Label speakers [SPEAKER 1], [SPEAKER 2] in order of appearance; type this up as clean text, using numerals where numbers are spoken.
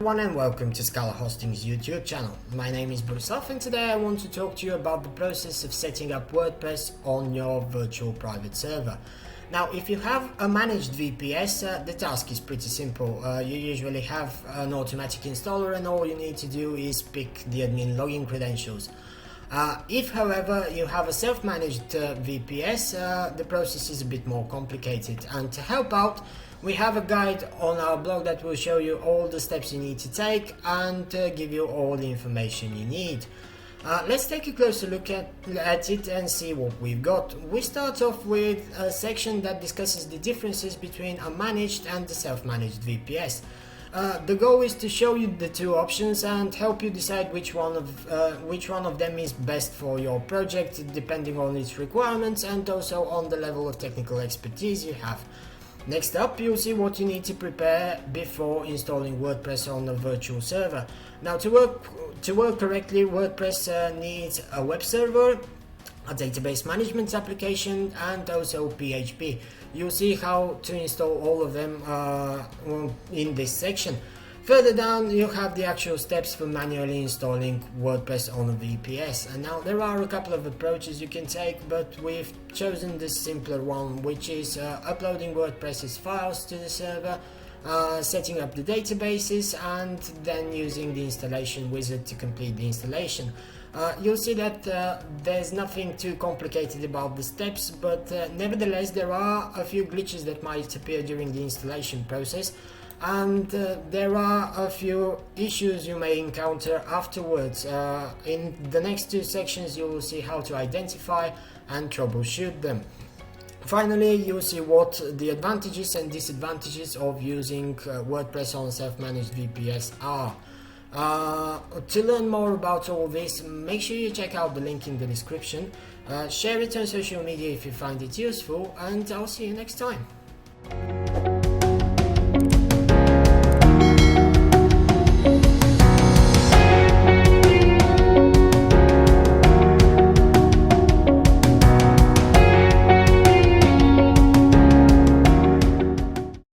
[SPEAKER 1] Everyone and welcome to ScalaHosting's YouTube channel. My name is Bruslav and today I want to talk to you about the process of setting up WordPress on your virtual private server. Now, if you have a managed VPS, the task is pretty simple. You usually have an automatic installer and all you need to do is pick the admin login credentials. If, however, you have a self-managed VPS, the process is a bit more complicated, and to help out, we have a guide on our blog that will show you all the steps you need to take and give you all the information you need. Let's take a closer look at it and see what we've got. We start off with a section that discusses the differences between a managed and the self-managed VPS. The goal is to show you the two options and help you decide which one of them is best for your project, depending on its requirements and also on the level of technical expertise you have. Next up, you'll see what you need to prepare before installing WordPress on a virtual server. Now, to work correctly, WordPress needs a web server, a database management application, and also PHP. You'll see how to install all of them in this section. Further down, you have the actual steps for manually installing WordPress on a VPS. And now there are a couple of approaches you can take, but we've chosen the simpler one, which is uploading WordPress's files to the server, setting up the databases, and then using the installation wizard to complete the installation. You'll see that there's nothing too complicated about the steps, but nevertheless there are a few glitches that might appear during the installation process, and there are a few issues you may encounter afterwards. In the next two sections you will see how to identify and troubleshoot them. Finally, you'll see what the advantages and disadvantages of using WordPress on self-managed VPS are. To learn more about all this, make sure you check out the link in the description, share it on social media if you find it useful, and I'll see you next time.